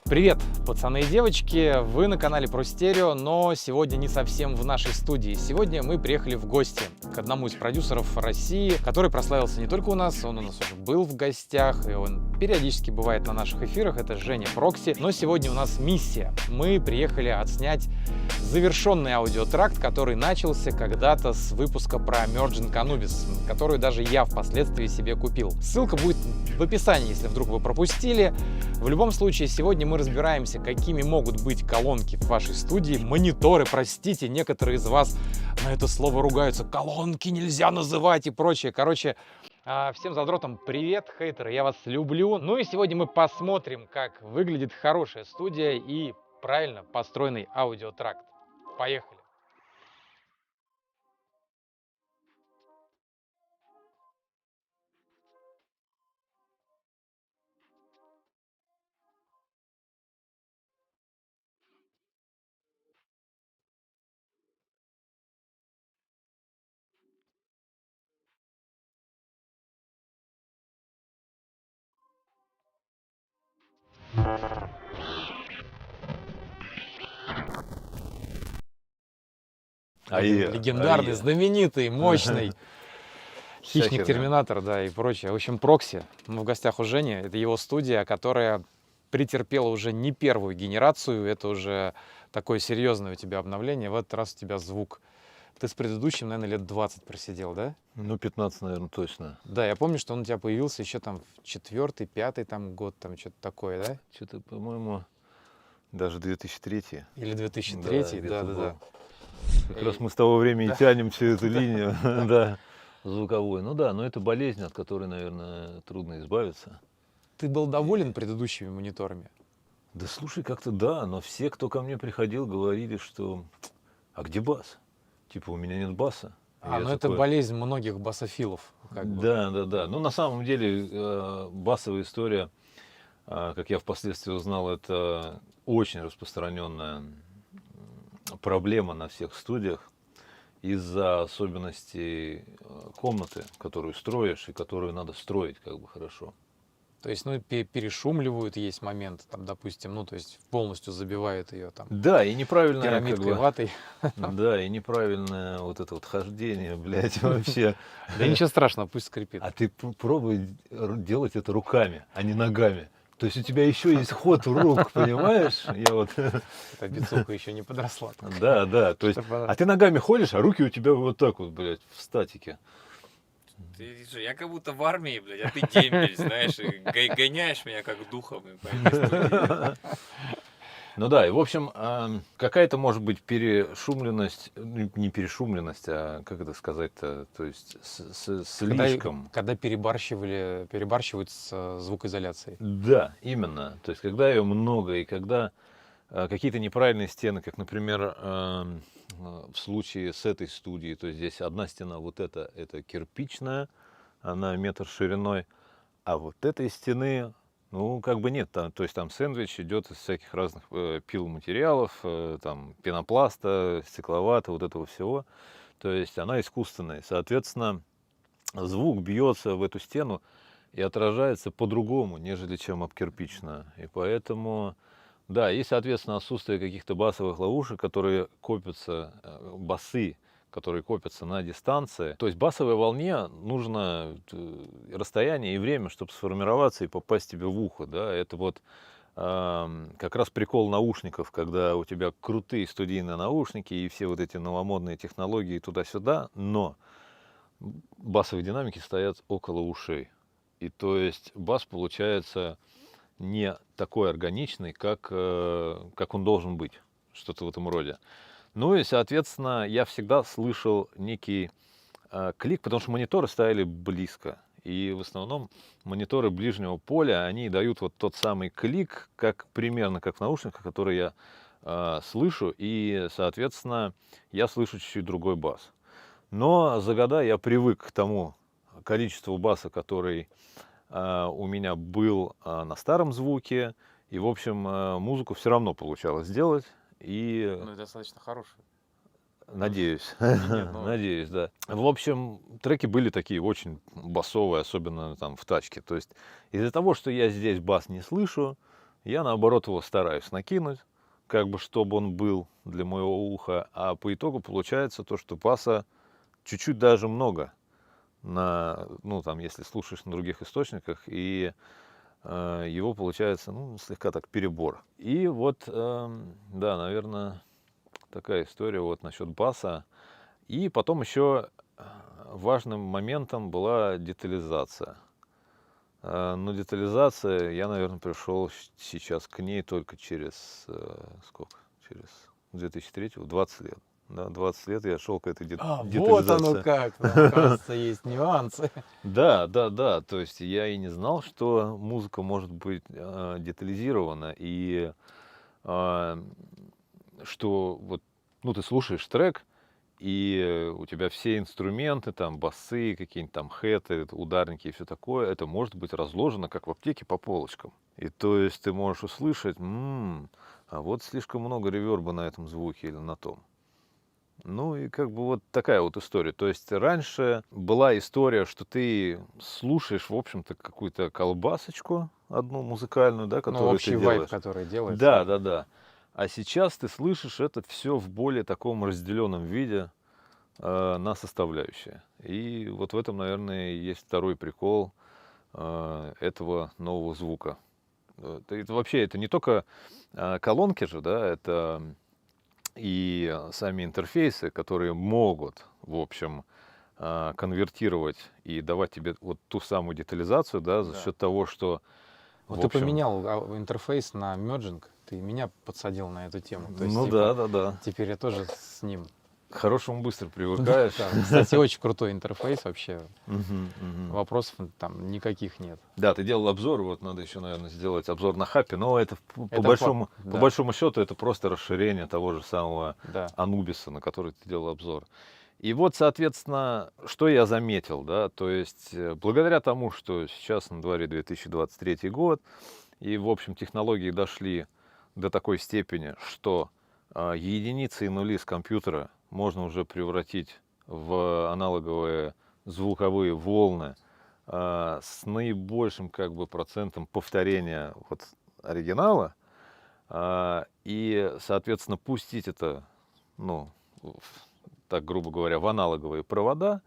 Привет, пацаны и девочки! Вы на канале Про Стерео, но сегодня не совсем в нашей студии. Сегодня мы приехали в гости к одному из продюсеров России, который прославился не только у нас, он у нас уже был в гостях, и он периодически бывает на наших эфирах, это Женя Прокси. Но сегодня у нас миссия. Мы приехали отснять завершенный аудиотракт, который начался когда-то с выпуска про Emergent Anubis, которую даже я впоследствии себе купил. Ссылка будет в описании, если вдруг вы пропустили. В любом случае, сегодня мы разбираемся, какими могут быть колонки в вашей студии, мониторы, простите, некоторые из вас на это слово ругаются, колонки нельзя называть и прочее. Короче, всем задротам привет, хейтеры, я вас люблю. Ну и сегодня мы посмотрим, как выглядит хорошая студия и правильно построенный аудиотракт. Поехали! Легендарный, знаменитый, мощный Хищник-терминатор, да, и прочее. В общем, Прокси. Мы в гостях у Жени. Это его студия, которая претерпела уже не первую генерацию. Это уже такое серьезное у тебя обновление. В этот раз у тебя звук. Ты с предыдущим, наверное, лет 20 просидел, да? Ну, 15, наверное, точно. Да, я помню, что он у тебя появился еще там в 4-й, 5-й там год, там что-то такое, да? Что-то, по-моему, даже 2003. Или 2003, да. Как раз мы с того времени и тянем всю эту линию, да, звуковую. Ну да, но это болезнь, от которой, наверное, трудно избавиться. Ты был доволен предыдущими мониторами? Да слушай, как-то да, но все, кто ко мне приходил, говорили, что а где бас? Типа, у меня нет баса. Ну это болезнь многих басофилов. Да. Ну, на самом деле, басовая история, как я впоследствии узнал, это очень распространенная проблема на всех студиях из-за особенностей комнаты, которую строишь и которую надо строить как бы хорошо. То есть, ну, перешумливают, есть момент, там, допустим, ну, то есть полностью забивают ее там. Да, и неправильно. Пирамидкой, ватой. Да, и неправильное вот это вот хождение, блядь, вообще. Да ничего страшного, пусть скрипит. А ты пробуй делать это руками, а не ногами. То есть у тебя еще есть ход рук, понимаешь? Я вот... Эта бицуха еще не подросла. Да. То есть, а ты ногами ходишь, а руки у тебя вот так вот, блядь, в статике. Я как будто в армии, блядь, а ты дембель, знаешь, и гоняешь меня как духом. По этой Ну да, и в общем, какая-то может быть перешумленность, не перешумленность, а как это сказать-то, то есть слишком. Когда перебарщивают с звукоизоляцией. Да, именно. То есть когда ее много и когда какие-то неправильные стены, как, например, в случае с этой студией, то есть здесь одна стена, вот это кирпичная, она метр шириной, а вот этой стены, ну, как бы нет, там, то есть там сэндвич идет из всяких разных пиломатериалов, там, пенопласта, стекловата, вот этого всего, то есть она искусственная, соответственно, звук бьется в эту стену и отражается по-другому, нежели чем об кирпичную, и поэтому... Да, и, соответственно, отсутствие каких-то басовых ловушек, которые копятся, басы, которые копятся на дистанции. То есть басовой волне нужно расстояние и время, чтобы сформироваться и попасть тебе в ухо. Да? Это вот как раз прикол наушников, когда у тебя крутые студийные наушники и все вот эти новомодные технологии туда-сюда, но басовые динамики стоят около ушей. И то есть бас получается... не такой органичный, как он должен быть, что-то в этом роде. Ну и, соответственно, я всегда слышал некий клик, потому что мониторы стояли близко. И в основном мониторы ближнего поля, они дают вот тот самый клик, примерно как в наушниках, который я слышу, и, соответственно, я слышу чуть-чуть другой бас. Но за года я привык к тому количеству баса, который... у меня был на старом звуке, и, в общем, музыку все равно получалось сделать. Ну, достаточно хорошую. Надеюсь, надеюсь, да. В общем, треки были такие очень басовые, особенно там в тачке. То есть из-за того, что я здесь бас не слышу, Я, наоборот, его стараюсь накинуть, как бы, чтобы он был для моего уха. А по итогу получается то, что баса чуть-чуть даже много, ну, там, если слушаешь на других источниках, и его получается, ну, слегка так перебор. И вот, да, наверное, такая история вот насчет баса. И потом еще важным моментом была детализация. Но детализация, я, наверное, пришел сейчас к ней только через, сколько? Через 2003, 20 лет. Да, 20 лет я шел к этой Вот оно детализации. как, ну, оказывается, есть нюансы. Да, да, да. То есть я и не знал, что музыка может быть детализирована. И а, что вот, ну, ты слушаешь трек, и у тебя все инструменты, там, басы, какие-нибудь там хэты, ударники и все такое, это может быть разложено, как в аптеке, по полочкам. И то есть ты можешь услышать, а вот слишком много реверба на этом звуке или на том. Ну и как бы вот такая вот история. То есть раньше была история, что ты слушаешь, в общем-то, какую-то колбасочку одну музыкальную, да, Ну, которую общий ты вайб, делаешь. который делается. Да, да, да. А сейчас ты слышишь это все в более таком разделенном виде на составляющие. И вот в этом, наверное, есть второй прикол этого нового звука. Это вообще это не только колонки же, да, это и сами интерфейсы, которые могут, в общем, конвертировать и давать тебе вот ту самую детализацию, да, за Да. счет того, что, Вот в ты общем, поменял интерфейс на мерджинг, ты меня подсадил на эту тему. То есть, ну типа, да, да, да. теперь я тоже с ним. К хорошему быстро привыкаешь. Да, кстати, очень крутой интерфейс вообще. Мгм, мгм. Вопросов там никаких нет. Да, ты делал обзор, вот надо еще, наверное, сделать обзор на Хаппи, но это по Это большому, да. по большому счету это просто расширение того же самого Да. Анубиса, на который ты делал обзор. И вот, соответственно, что я заметил, да, то есть благодаря тому, что сейчас на дворе 2023 год, и, в общем, технологии дошли до такой степени, что единицы и нули с компьютера можно уже превратить в аналоговые звуковые волны с наибольшим как бы процентом повторения вот оригинала и, соответственно, пустить это, ну, так грубо говоря, в аналоговые провода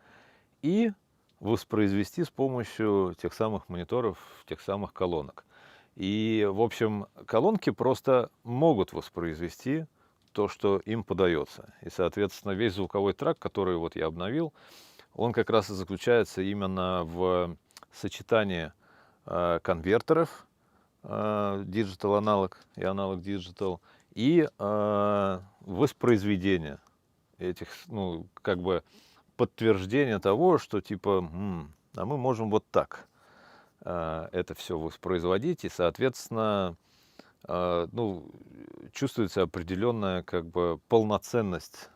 и воспроизвести с помощью тех самых мониторов, тех самых колонок. И, в общем, колонки просто могут воспроизвести то, что им подается. И, соответственно, весь звуковой трак, который вот я обновил, он как раз и заключается именно в сочетании конвертеров Digital аналог и аналог Digital и воспроизведения этих, ну, как бы подтверждение того, что типа, а мы можем вот так это все воспроизводить, и, соответственно, ну, чувствуется определенная как бы полноценность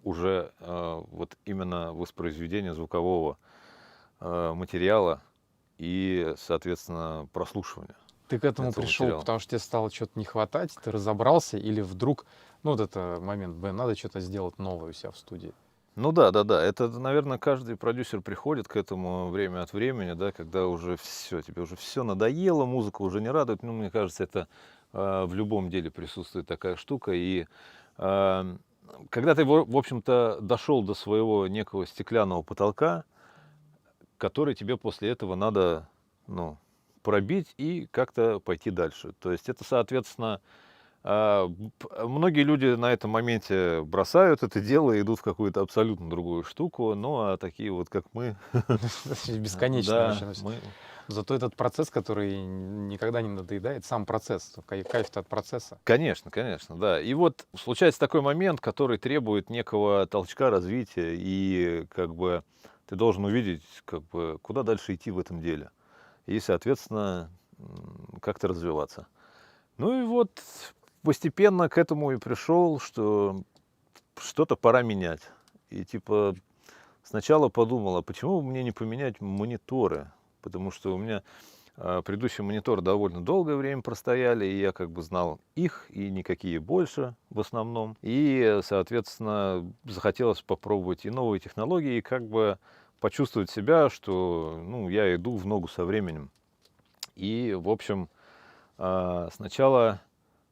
уже вот именно воспроизведения звукового материала и, соответственно, прослушивания. Ты к этому этого пришел, материала. потому что тебе стало что-то не хватать, ты разобрался, или вдруг, ну, вот это момент, надо что-то сделать новое у себя в студии. Ну да, да, да. Это, наверное, каждый продюсер приходит к этому время от времени, да, когда уже все, тебе уже все надоело, музыка уже не радует. Ну, мне кажется, это в любом деле присутствует такая штука. И когда ты, в общем-то, дошел до своего некого стеклянного потолка, который тебе после этого надо, ну, пробить и как-то пойти дальше. То есть это, соответственно, многие люди на этом моменте бросают это дело и идут в какую-то абсолютно другую штуку, ну а такие вот, как мы, Бесконечно да, вообще. мы, Зато этот процесс, который никогда не надоедает, сам процесс, кайф-то от процесса. конечно, конечно, да. И вот случается такой момент, который требует некого толчка развития, и как бы ты должен увидеть, как бы, куда дальше идти в этом деле. И, соответственно, как-то развиваться. Ну и вот постепенно к этому и пришел, что что-то пора менять. И типа сначала подумал, а почему бы мне не поменять мониторы? Потому что у меня предыдущие мониторы довольно долгое время простояли, и я как бы знал их, и никакие больше в основном. И, соответственно, захотелось попробовать и новые технологии, и как бы почувствовать себя, что, ну, я иду в ногу со временем. И, в общем, сначала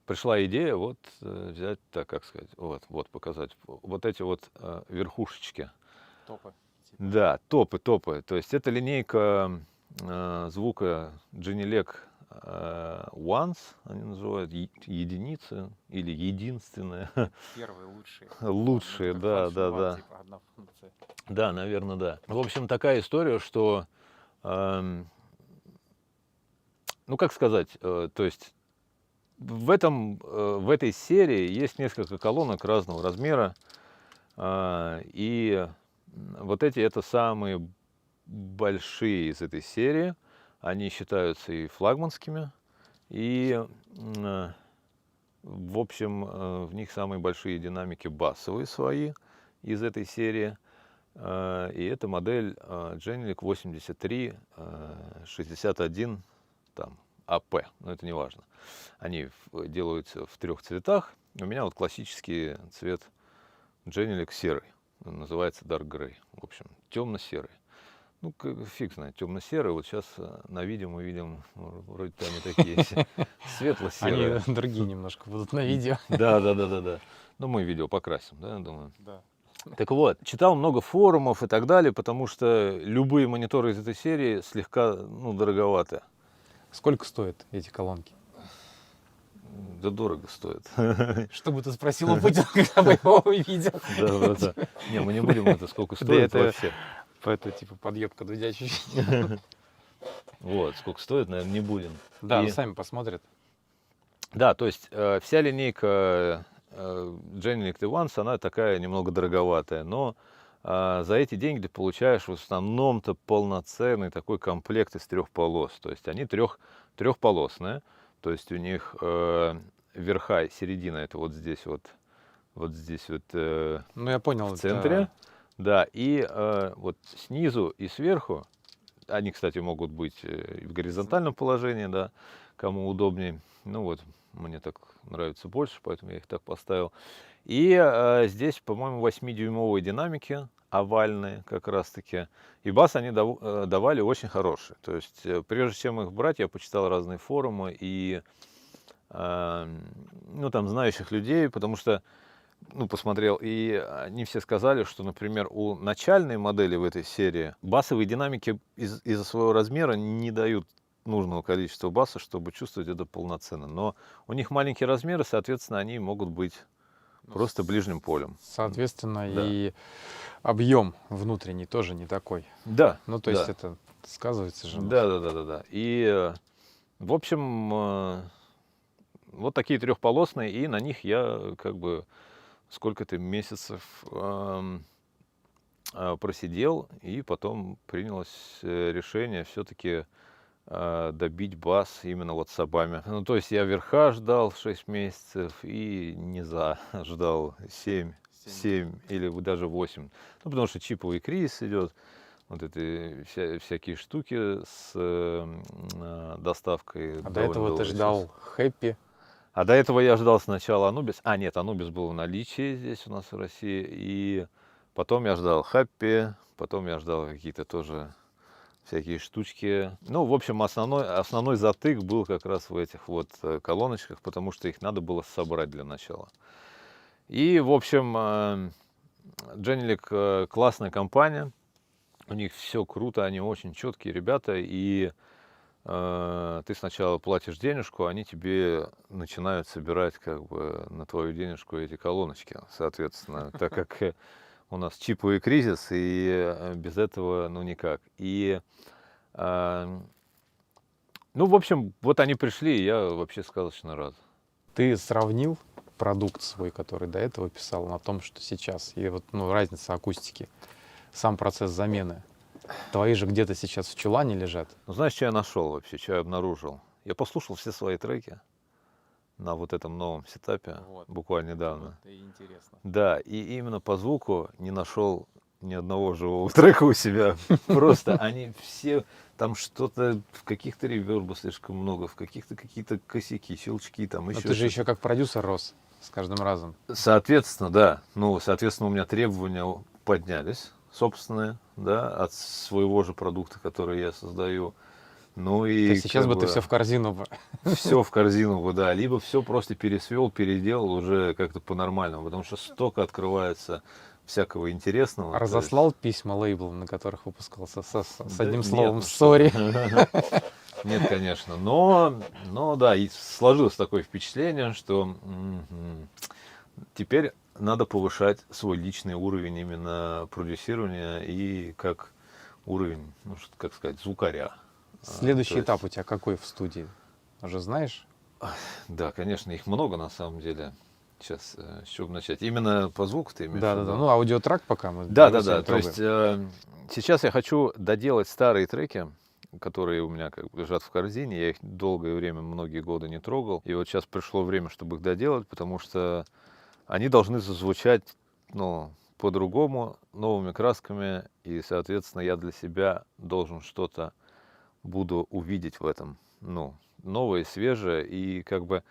пришла идея вот взять, так как сказать, вот показать, вот эти вот верхушечки. Топы. Да, топы. То есть это линейка звука Genelec Ones, они называют единицы или единственные. Первые лучшие. Лучшие, да. Типа, одна функция. Да, наверное, да. В общем, такая история, что, ну как сказать, то есть в этой серии есть несколько колонок разного размера, и вот эти это самые большие из этой серии. Они считаются и флагманскими, и, в общем, в них самые большие динамики басовые свои из этой серии. И это модель Genelec 8361 там, АП, но это не важно. Они делаются в 3 цветах. У меня вот классический цвет Genelec серый, называется Dark Grey. В общем, темно-серый. Ну, фиг знает, темно-серый. Вот сейчас на видео мы видим, вроде они такие светло-серые. Они другие немножко будут на видео. Да. Ну, мы видео покрасим, да, думаю. Да. Так вот, читал много форумов и так далее, потому что любые мониторы из этой серии слегка, ну, дороговаты. Сколько стоят эти колонки? Да дорого стоит. Что бы ты спросил у Путина, когда бы его увидел? Да. Не, мы не будем это сколько стоит вообще. Это типа подъебка Дудя чуть-чуть. Вот, сколько стоит, наверное, не будем. Да, сами посмотрят. Да, то есть вся линейка Genelec Ones, она такая немного дороговатая, но за эти деньги ты получаешь в основном-то полноценный такой комплект из 3 полос. То есть они трехполосные, то есть у них верха и середина это вот здесь вот ну я понял, в центре. Да, и вот снизу и сверху, они, кстати, могут быть и в горизонтальном положении, да, кому удобнее. Ну вот, мне так нравится больше, поэтому я их так поставил. И здесь, по-моему, 8-дюймовые динамики, овальные как раз-таки. И бас они давали очень хороший. То есть, прежде чем их брать, я почитал разные форумы и, ну, там, знающих людей, потому что, ну, посмотрел, и они все сказали, что, например, у начальной модели в этой серии басовые динамики из-за своего размера не дают нужного количества баса, чтобы чувствовать это полноценно. Но у них маленькие размеры, соответственно, они могут быть просто ближним полем. Соответственно, Да. и объем внутренний тоже не такой. Да. Ну, то есть это сказывается же. Да. И, в общем, вот такие трехполосные, и на них я как бы сколько-то месяцев просидел, и потом принялось решение все-таки добить бас именно вот с обами. Ну, то есть я верха ждал 6 месяцев и низа ждал 7 или даже 8. Ну, потому что чиповый кризис идет, вот эти всякие штуки с доставкой. А до этого ты ждал Happy? А до этого я ждал сначала Anubis. Нет, Anubis был в наличии здесь у нас в России. И потом я ждал Happy, потом я ждал какие-то тоже всякие штучки. Ну, в общем, основной затык был как раз в этих вот колоночках, потому что их надо было собрать для начала. И, в общем, Genelec классная компания. У них все круто, они очень четкие ребята. И ты сначала платишь денежку, они тебе начинают собирать как бы на твою денежку эти колоночки. Соответственно, так как у нас чиповый кризис, и без этого ну никак. И, ну, в общем, вот они пришли, и я вообще сказочно рад. Ты сравнил продукт свой, который до этого писал, на том, что сейчас? И вот, ну, разница акустики, сам процесс замены. Твои же где-то сейчас в чулане лежат. Ну, знаешь, что я нашел вообще, что я обнаружил? Я послушал все свои треки на вот этом новом сетапе буквально недавно. Это интересно. Да, и именно по звуку не нашел ни одного живого трека у себя. Просто они все, там что-то, в каких-то ревербов слишком много, в каких-то какие-то косяки, щелчки, там еще. Но ты же еще как продюсер рос с каждым разом. Соответственно, да. Ну, соответственно, у меня требования поднялись, собственные, да, от своего же продукта, который я создаю. Ну То и есть сейчас как бы ты все в корзину бы все в корзину бы, да, либо все просто пересвел, переделал уже как-то по-нормальному, потому что столько открывается всякого интересного. То есть, разослал письма лейблам, на которых выпускался с да одним нет, словом ну что «сори». ты. Нет, конечно, но да, и сложилось такое впечатление, что теперь надо повышать свой личный уровень именно продюсирования и как уровень, ну, как сказать, звукаря. То Следующий этап есть, у тебя какой в студии? Уже знаешь? да, конечно, их много на самом деле. Сейчас, с чего бы начать? Именно по звуку ты имеешь в Да-да-да. виду? Ну, аудиотрак пока мы Да, его да, сегодня да. То трогаем. есть сейчас я хочу доделать старые треки, которые у меня как бы лежат в корзине. Я их долгое время, многие годы не трогал. И вот сейчас пришло время, чтобы их доделать, потому что они должны зазвучать, ну, по-другому, новыми красками. И, соответственно, я для себя должен что-то буду увидеть в этом, ну, новое, свежее. И как бы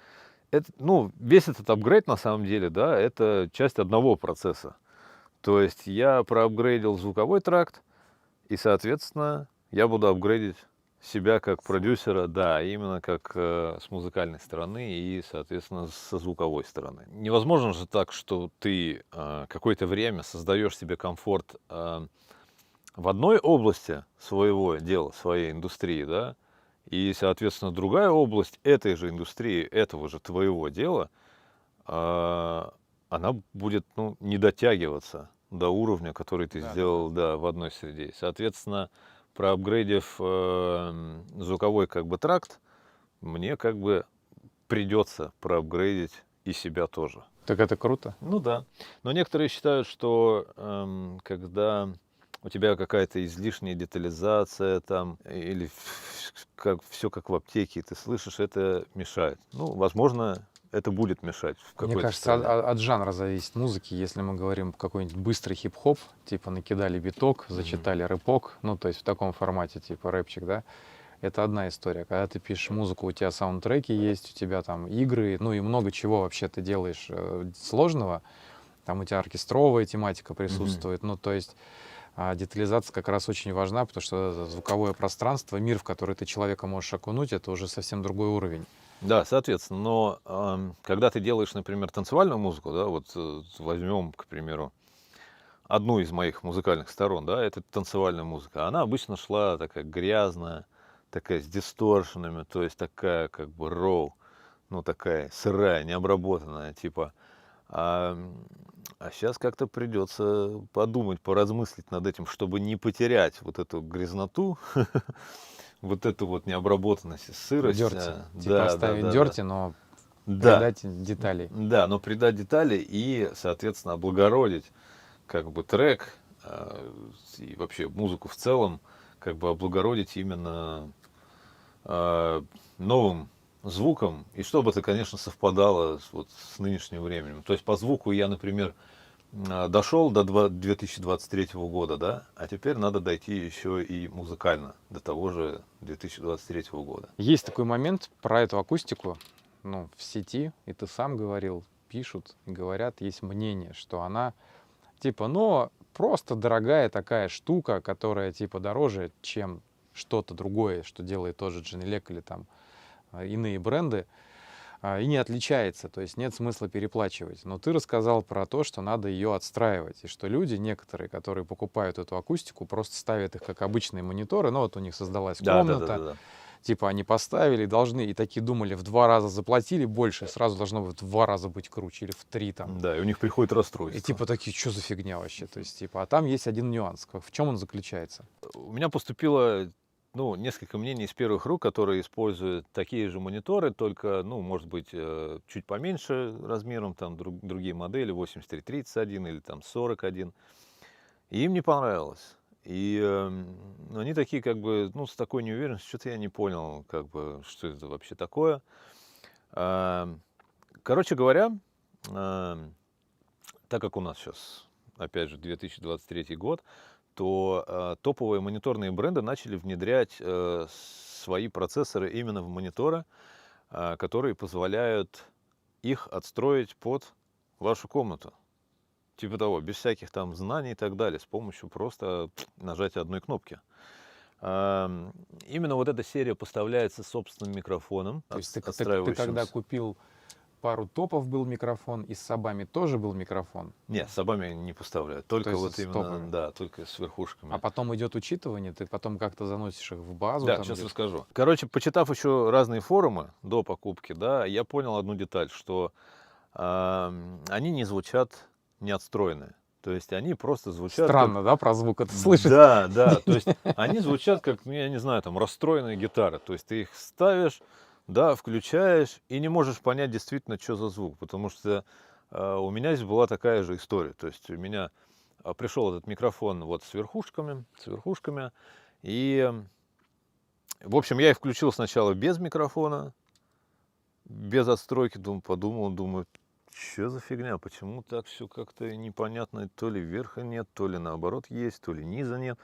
это, ну, весь этот апгрейд на самом деле, да, это часть одного процесса. То есть я проапгрейдил звуковой тракт, и, соответственно, я буду апгрейдить себя как продюсера, да, именно как с музыкальной стороны и, соответственно, со звуковой стороны. Невозможно же так, что ты какое-то время создаешь себе комфорт в одной области своего дела, своей индустрии, да, и, соответственно, другая область этой же индустрии, этого же твоего дела, а, она будет, ну, не дотягиваться до уровня, который ты Да, да, сделал, да, в одной среде. Соответственно, проапгрейдив звуковой как бы тракт, мне как бы придется проапгрейдить и себя тоже. Так это круто. Ну да. Но некоторые считают, что когда у тебя какая-то излишняя детализация там, или как, все как в аптеке, ты слышишь, это мешает. Ну, возможно, это будет мешать в Мне какой-то кажется, стороне. от жанра зависит музыки. Если мы говорим какой-нибудь быстрый хип-хоп, типа накидали биток, зачитали рэпок, ну, то есть в таком формате, типа рэпчик, да, это одна история. Когда ты пишешь музыку, у тебя саундтреки есть, у тебя там игры, ну и много чего вообще ты делаешь сложного. Там у тебя оркестровая тематика присутствует. Ну, то есть детализация как раз очень важна, потому что это звуковое пространство, мир, в который ты человека можешь окунуть, это уже совсем другой уровень. Да, соответственно, но когда ты делаешь, например, танцевальную музыку, да, вот возьмем, к примеру, одну из моих музыкальных сторон, да, это танцевальная музыка. Она обычно шла такая грязная, такая с дисторшенами, то есть такая как бы роу, ну такая сырая, необработанная, типа. А, а сейчас как-то придется подумать, поразмыслить над этим, чтобы не потерять вот эту грязноту, вот эту вот необработанность, и сырость. Дерти. Типа Да, да, оставить да, да. дерти, но Да, придать деталей. да, но придать детали и, соответственно, облагородить как бы трек и вообще музыку в целом, как бы облагородить именно новым звуком, и чтобы это, конечно, совпадало вот с нынешним временем. То есть по звуку я, например, дошел до 2023 года, да, а теперь надо дойти еще и музыкально до того же 2023 года. Есть такой момент про эту акустику, ну, в сети, и ты сам говорил, пишут, говорят, есть мнение, что она, типа, ну, просто дорогая такая штука, которая, типа, дороже, чем что-то другое, что делает тоже Genelec или там иные бренды, и не отличается, то есть нет смысла переплачивать. Но ты рассказал про то, что надо ее отстраивать, и что люди, некоторые, которые покупают эту акустику, просто ставят их как обычные мониторы, ну вот у них создалась Да, да, да, комната, да, да. типа они поставили, должны, и такие думали, в 2 раза заплатили больше, сразу должно быть в 2 раза быть круче, или в 3 там. Да, и у них приходит расстройство. И типа такие, что за фигня вообще? То есть, типа, а там есть один нюанс. В чем он заключается? У меня поступило, ну, несколько мнений из первых рук, которые используют такие же мониторы, только, ну, может быть, чуть поменьше размером, там другие модели, 8331 или там 41. И им не понравилось. И они такие, как бы, ну, с такой неуверенностью, что-то я не понял, как бы, что это вообще такое. А, Короче говоря, так как у нас сейчас, опять же, 2023 год, то топовые мониторные бренды начали внедрять свои процессоры именно в мониторы, которые позволяют их отстроить под вашу комнату. Типа того, без всяких там знаний и так далее, с помощью просто нажатия одной кнопки. Именно вот эта серия поставляется с собственным микрофоном, То есть ты когда отстраивающимся. купил пару топов, был микрофон, и с Сабами тоже был микрофон, Нет, с собами не поставляют, то только есть вот с именно, топовыми. да, только с верхушками. А потом идет учитывание, ты потом как-то заносишь их в базу. Да, Там, сейчас где-то. расскажу. Короче, почитав еще разные форумы до покупки, да, я понял одну деталь, что они не звучат неотстроенные. То есть они просто звучат как... Странно, да, про звук это слышать? Да, да, то есть они звучат как, ну, я не знаю, там, расстроенные гитары. То есть ты их ставишь, да, включаешь и не можешь понять действительно, что за звук. Потому что у меня здесь была такая же история. То есть у меня пришел этот микрофон вот с верхушками. И, в общем, я их включил сначала без микрофона, без отстройки, думаю, что за фигня, почему так все как-то непонятно, то ли верха нет, то ли наоборот есть, то ли низа нет.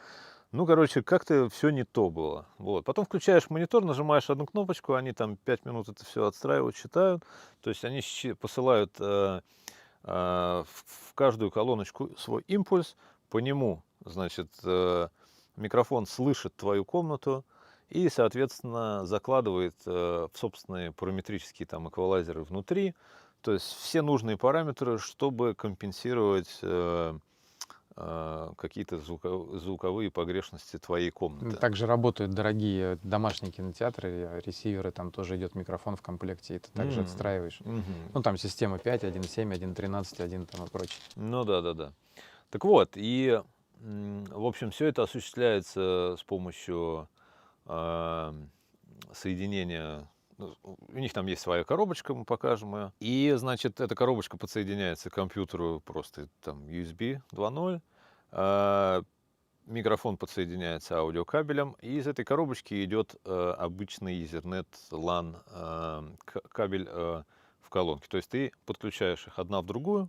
Ну, короче, как-то все не то было. Вот. Потом включаешь монитор, нажимаешь одну кнопочку, они там 5 минут это все отстраивают, считают. То есть они посылают в каждую колоночку свой импульс, по нему, значит, микрофон слышит твою комнату и, соответственно, закладывает в собственные параметрические там эквалайзеры внутри, то есть все нужные параметры, чтобы компенсировать какие-то звуковые погрешности твоей комнаты. Также работают дорогие домашние кинотеатры, ресиверы, там тоже идет микрофон в комплекте, и ты также отстраиваешь. Ну, там система 5, 1.7, 1.13, 1 там и прочее. Ну да. Так вот, и, в общем, все это осуществляется с помощью соединения. Ну, у них там есть своя коробочка, мы покажем ее. И, значит, эта коробочка подсоединяется к компьютеру просто там USB 2.0. Микрофон подсоединяется аудиокабелем. И из этой коробочки идет обычный Ethernet LAN кабель в колонке. То есть ты подключаешь их одна в другую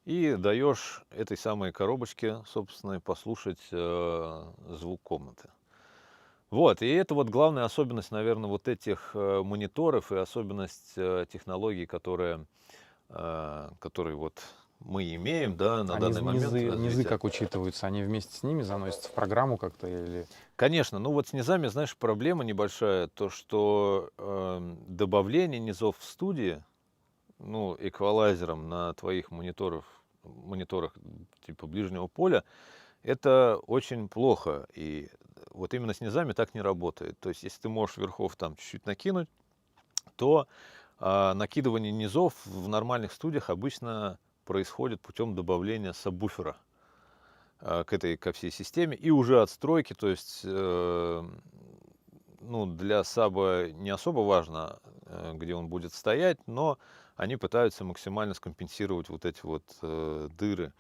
и даешь этой самой коробочке, собственно, послушать звук комнаты. Вот, и это вот главная особенность, наверное, вот этих мониторов и особенность технологий, которые вот мы имеем, да, на данный момент Низы развития. как учитываются? Они вместе с ними заносятся в программу как-то или... Конечно, ну вот с низами, знаешь, проблема небольшая, то что добавление низов в студии, ну, эквалайзером на твоих мониторах типа ближнего поля, это очень плохо. И вот именно с низами так не работает. То есть, если ты можешь верхов там чуть-чуть накинуть, то накидывание низов в нормальных студиях обычно происходит путем добавления сабвуфера ко всей системе и уже отстройки. То есть, ну, для саба не особо важно, где он будет стоять, но они пытаются максимально скомпенсировать вот эти вот дыры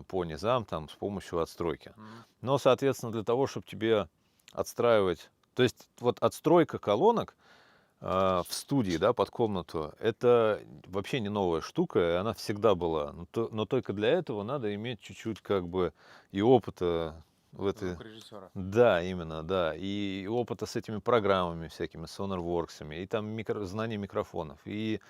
по низам там, с помощью отстройки. Но, соответственно, для того, чтобы тебе отстраивать... То есть вот отстройка колонок в студии, да, под комнату, это вообще не новая штука, и она всегда была. Но только для этого надо иметь чуть-чуть как бы и опыта в этой... Звукорежиссера. Да, именно, да. И опыта с этими программами всякими, SonarWorks, и там знание микрофонов, и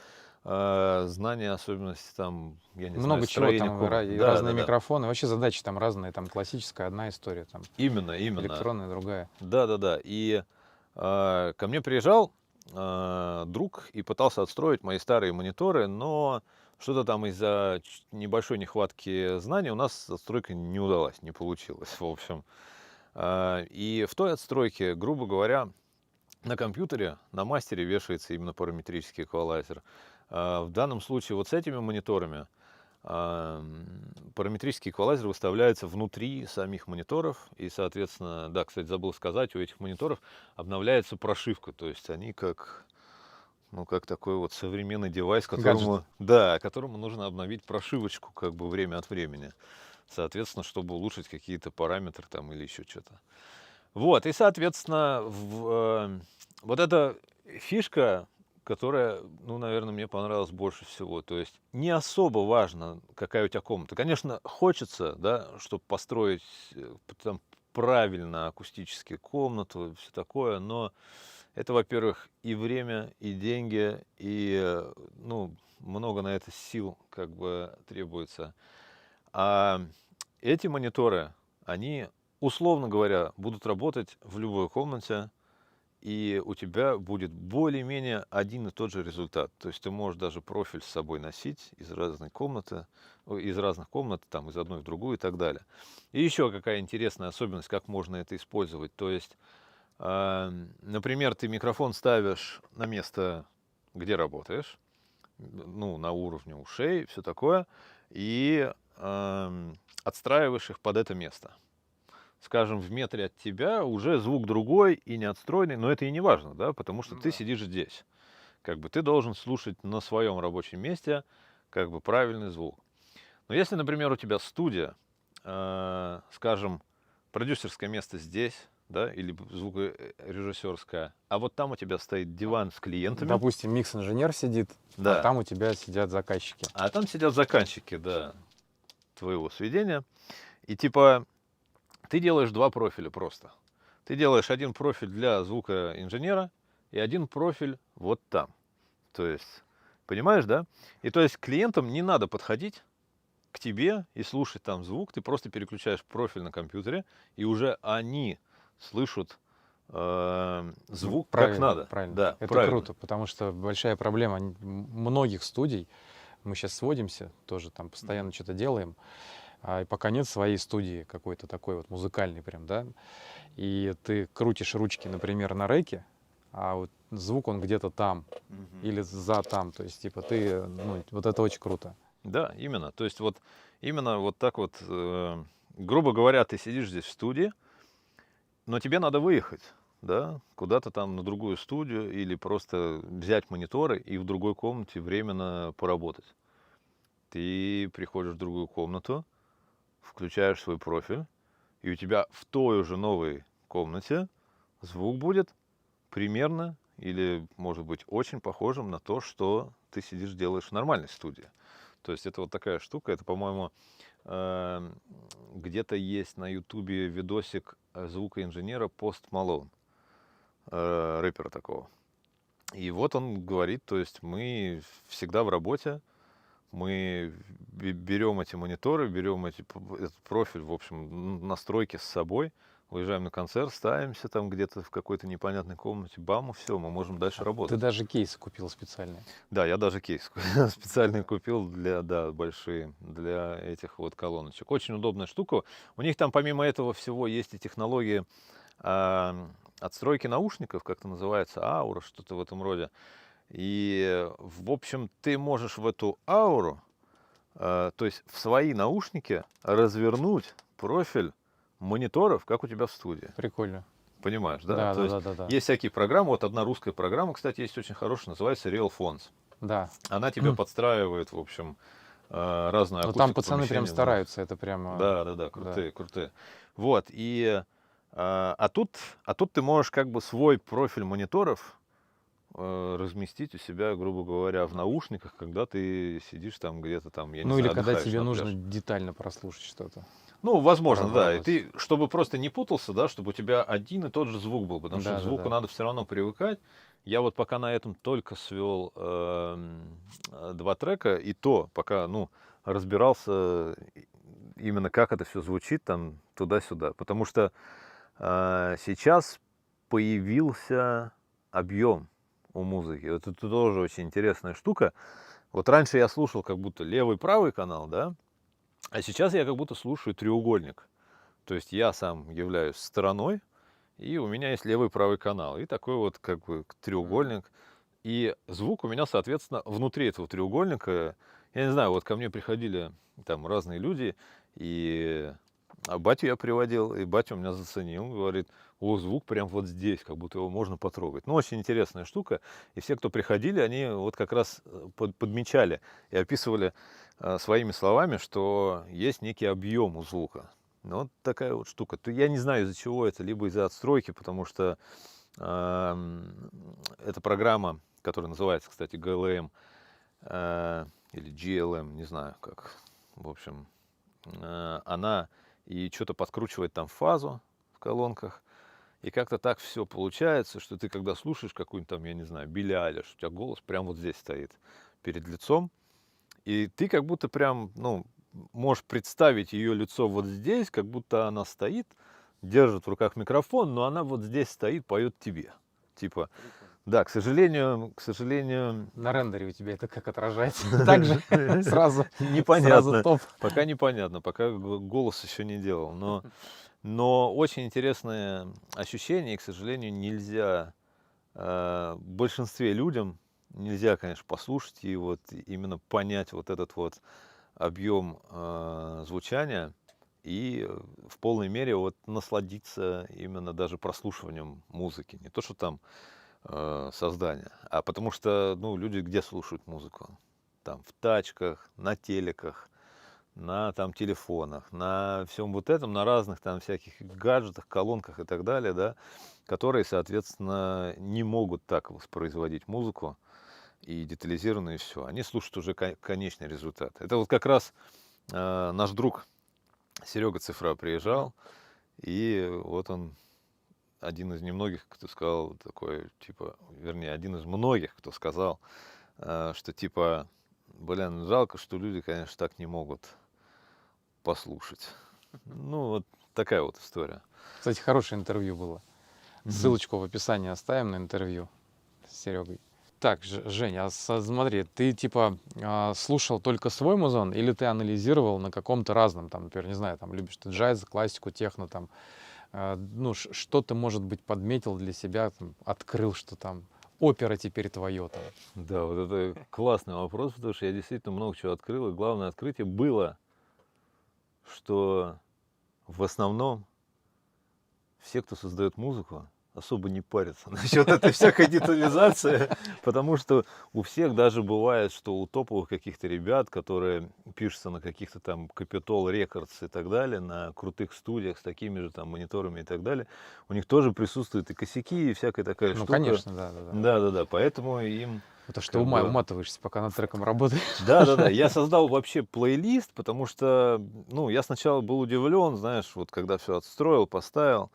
знание особенностей там, я не знаю, Много чего строения там, комнат. и Да, разные да. микрофоны. Вообще задачи там разные, там классическая одна история, там Именно. электронная другая. Да. И ко мне приезжал друг и пытался отстроить мои старые мониторы, но что-то там из-за небольшой нехватки знаний у нас отстройка не удалась, не получилось, в общем. И в той отстройке, грубо говоря, на компьютере, на мастере вешается именно параметрический эквалайзер. В данном случае вот с этими мониторами параметрический эквалайзер выставляется внутри самих мониторов. И, соответственно, да, кстати, забыл сказать, у этих мониторов обновляется прошивка. То есть они как такой вот современный девайс, которому нужно обновить прошивочку как бы время от времени. Соответственно, чтобы улучшить какие-то параметры там или еще что-то. Вот, и, соответственно, вот эта фишка, которая, ну, наверное, мне понравилась больше всего. То есть не особо важно, какая у тебя комната. Конечно, хочется, да, чтобы построить там правильно акустически комнату, все такое, но это, во-первых, и время, и деньги, и, ну, много на это сил как бы требуется. А эти мониторы, они условно говоря, будут работать в любой комнате, и у тебя будет более-менее один и тот же результат. То есть ты можешь даже профиль с собой носить из разной комнаты, из разных комнат, там, из одной в другую и так далее. И еще какая интересная особенность, как можно это использовать. То есть, например, ты микрофон ставишь на место, где работаешь, ну, на уровне ушей, все такое, и отстраиваешь их под это место. Скажем, в метре от тебя уже звук другой и не отстроенный, но это и не важно, да, потому что ты Да. сидишь здесь. Как бы ты должен слушать на своем рабочем месте как бы правильный звук. Но если, например, у тебя студия, скажем, продюсерское место здесь, да, или звукорежиссерское, а вот там у тебя стоит диван с клиентами, Допустим, микс-инженер сидит, да, а там у тебя сидят заказчики. а там сидят заказчики, да, твоего сведения, и типа ты делаешь два профиля просто. Ты делаешь один профиль для звукоинженера и один профиль вот там. То есть, понимаешь, да? И то есть клиентам не надо подходить к тебе и слушать там звук. Ты просто переключаешь профиль на компьютере, и уже они слышат звук как Правильно, надо. правильно. Да, Это правильно. круто, потому что большая проблема многих студий. Мы сейчас сводимся, тоже там постоянно что-то делаем, и пока нет своей студии какой-то такой вот музыкальной прям, да, и ты крутишь ручки, например, на рэке, а вот звук он где-то там или за там, то есть типа ты, ну, вот это очень круто. Да, именно. То есть вот именно вот так вот, грубо говоря, ты сидишь здесь в студии, но тебе надо выехать, да, куда-то там на другую студию или просто взять мониторы и в другой комнате временно поработать. Ты приходишь в другую комнату, включаешь свой профиль, и у тебя в той уже новой комнате звук будет примерно или, может быть, очень похожим на то, что ты сидишь, делаешь в нормальной студии. То есть это вот такая штука, это, по-моему, где-то есть на Ютубе видосик звукоинженера Пост Малон, рэпера такого. И вот он говорит, то есть мы всегда в работе, мы берем эти мониторы, берем этот профиль, в общем, настройки с собой, уезжаем на концерт, ставимся там где-то в какой-то непонятной комнате, бам, и все, мы можем дальше Ты работать. даже кейсы купил специальные. Да, я даже кейс специальный купил для, да, большие, для этих вот колоночек. Очень удобная штука. У них там помимо этого всего есть и технологии отстройки наушников, как это называется, аура, что-то в этом роде. И, в общем, ты можешь в эту ауру, то есть в свои наушники развернуть профиль мониторов, как у тебя в студии. Прикольно. Понимаешь, да? Да, То да, есть да, да, да. есть всякие программы. Вот одна русская программа, кстати, есть очень хорошая, называется Real Phones. Да. Она тебе подстраивает, в общем, разную Но акустику там пацаны прям помещения, да. стараются, это прям... Да, крутые, крутые. Вот, и а тут ты можешь как бы свой профиль мониторов разместить у себя, грубо говоря, в наушниках, когда ты сидишь там где-то там, я не Ну знаю, или когда отдыхаешь тебе на нужно пляже. детально прослушать что-то. Ну, возможно, да. И Поработать. ты, чтобы просто не путался, да, чтобы у тебя один и тот же звук был, потому что Да, к да, звуку да. надо все равно привыкать. Я вот пока на этом только свел два трека, и то пока, ну, разбирался именно как это все звучит там туда-сюда. Потому что сейчас появился объем у музыки. Вот это тоже очень интересная штука. Вот раньше я слушал как будто левый, правый канал, да, а сейчас я как будто слушаю треугольник. То есть я сам являюсь стороной, и у меня есть левый и правый канал. И такой вот как бы треугольник. И звук у меня, соответственно, внутри этого треугольника. Я не знаю, вот ко мне приходили там разные люди, и батю я приводил, и батя у меня заценил, говорит, о, звук прям вот здесь, как будто его можно потрогать. Ну, очень интересная штука. И все, кто приходили, они вот как раз подмечали и описывали своими словами, что есть некий объем у звука. Ну, вот такая вот штука. Я не знаю, из-за чего это, либо из-за отстройки, потому что эта программа, которая называется, кстати, GLM или GLM, не знаю как, в общем, она и что-то подкручивает там фазу в колонках, и как-то так все получается, что ты когда слушаешь какую-нибудь там, я не знаю, Билли Айлиш, у тебя голос прям вот здесь стоит перед лицом, и ты как будто прям, ну, можешь представить ее лицо вот здесь, как будто она стоит держит в руках микрофон, но она вот здесь стоит, поет тебе. Типа, да, к сожалению, На рендере у тебя это как отражается? Так же сразу непонятно. топ. Пока непонятно, пока голос еще не делал. Но очень интересное ощущение, и, к сожалению, нельзя большинстве людям нельзя, конечно, послушать и вот именно понять вот этот вот объем звучания и в полной мере вот насладиться именно даже прослушиванием музыки. Не то, что там создание, а потому что, ну, люди где слушают музыку? Там в тачках, на телеках, на там телефонах, на всем вот этом, на разных там всяких гаджетах, колонках и так далее, да, которые, соответственно, не могут так воспроизводить музыку и детализированно, и все. Они слушают уже конечный результат. Это вот как раз наш друг Серега Цифра приезжал, и вот он один из немногих, кто сказал такой, типа, вернее, один из многих, кто сказал, что типа, блин, жалко, что люди, конечно, так не могут послушать. Ну, вот такая вот история. Кстати, хорошее интервью было. Ссылочку в описании оставим на интервью с Серегой. Так, Женя, смотри, ты типа слушал только свой музон или ты анализировал на каком-то разном, там, например, не знаю, там, любишь ты джаз, классику, техно, там, ну, что ты, может быть, подметил для себя, там, открыл, что там опера теперь твое там. Да, вот это классный вопрос, потому что я действительно много чего открыл, и главное открытие было, что в основном все, кто создает музыку, особо не парятся насчет этой всякой детализации, потому что у всех даже бывает, что у топовых каких-то ребят, которые пишутся на каких-то там Capitol Records и так далее, на крутых студиях с такими же там мониторами и так далее, у них тоже присутствуют и косяки, и всякая такая Ну, штука. конечно, да. Да, поэтому им... Это что, как бы... уматываешься, пока над треком работаешь. Да, я создал вообще плейлист, потому что, ну, я сначала был удивлен, знаешь, вот когда все отстроил, поставил,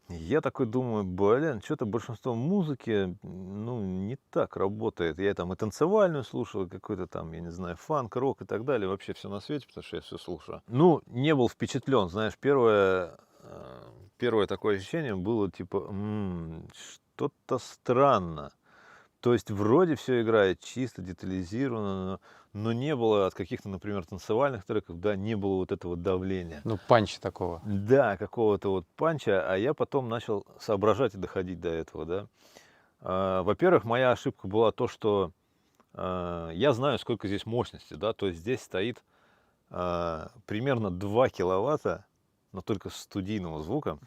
я такой думаю, блин, что-то большинство музыки, ну, не так работает. Я там и танцевальную слушал, и какой-то там, я не знаю, фанк, рок и так далее, вообще все на свете, потому что я все слушаю. Ну, не был впечатлен, знаешь, первое такое ощущение было типа, что-то странно. То есть вроде все играет чисто, детализировано, но не было от каких-то, например, танцевальных треков, да, не было вот этого давления. Ну, панча такого. Да, какого-то вот панча, а я потом начал соображать и доходить до этого, да. Во-первых, моя ошибка была то, что я знаю, сколько здесь мощности, да, то есть здесь стоит примерно 2 киловатта, но только студийного звука,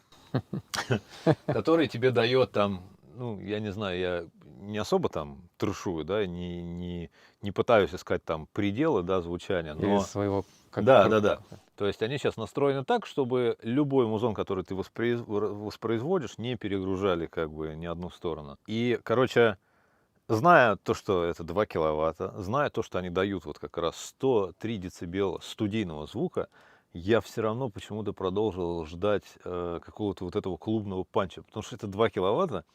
который тебе дает там, ну, я не знаю, я не особо там трешую, да, не пытаюсь искать там пределы, да, звучания, Или но... своего... Да. То есть они сейчас настроены так, чтобы любой музон, который ты воспроизводишь, не перегружали как бы ни одну сторону. И, короче, зная то, что это 2 киловатта, зная то, что они дают вот как раз 103 децибела студийного звука, я все равно почему-то продолжил ждать какого-то вот этого клубного панча, потому что это 2 киловатта,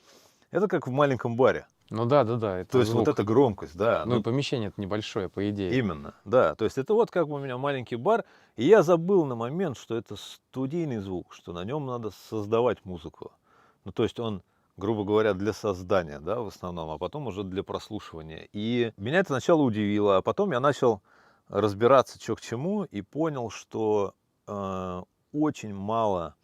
это как в маленьком баре. Ну да, это То есть звук. вот эта громкость, да. Ну и помещение это небольшое, по идее. Именно, да. То есть это вот как бы у меня маленький бар, и я забыл на момент, что это студийный звук, что на нем надо создавать музыку. Ну, то есть он, грубо говоря, для создания, да, в основном, а потом уже для прослушивания. И меня это сначала удивило, а потом я начал разбираться, что к чему, и понял, что очень мало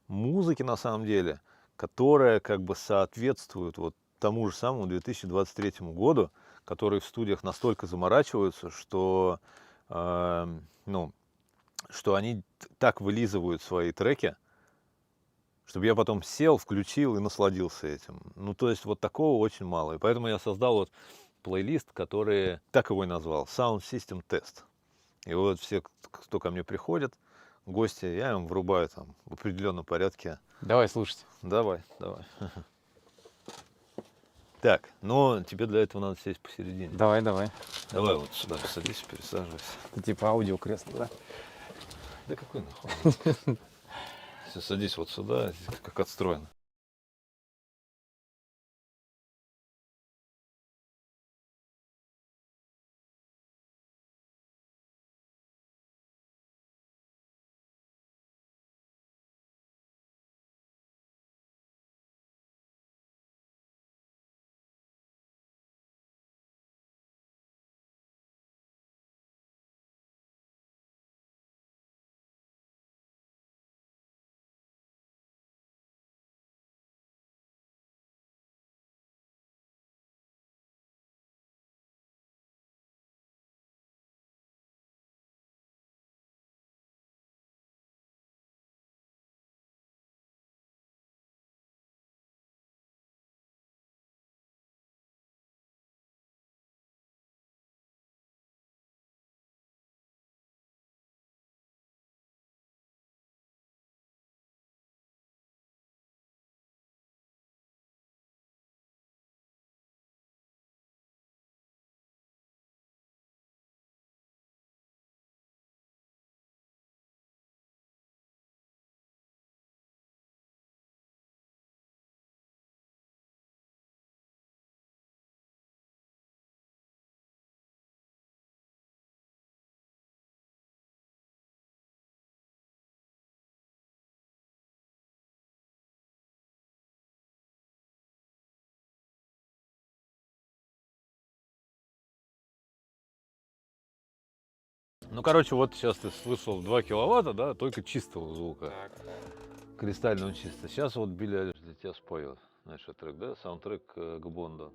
музыки на самом деле, которая как бы соответствует вот тому же самому 2023 году, которые в студиях настолько заморачиваются, что, ну, что они так вылизывают свои треки, чтобы я потом сел, включил и насладился этим. Ну, то есть вот такого очень мало. И поэтому я создал вот плейлист, который, так его и назвал, Sound System Test. И вот все, кто ко мне приходит, гости, я им врубаю там в определенном порядке. Давай, слушайте. Давай. Так, но тебе для этого надо сесть посередине. Давай. Давай вот сюда садись, пересаживайся. Это типа аудиокресло, да? Да какой нахуй? Садись вот сюда, здесь как отстроено. Ну, короче, вот сейчас ты слышал 2 киловатта, да, только чистого звука. Так. Кристально чисто. Сейчас вот Билли Айлиш для тебя споет. Знаешь, этот трек, да? Саундтрек к Бонду.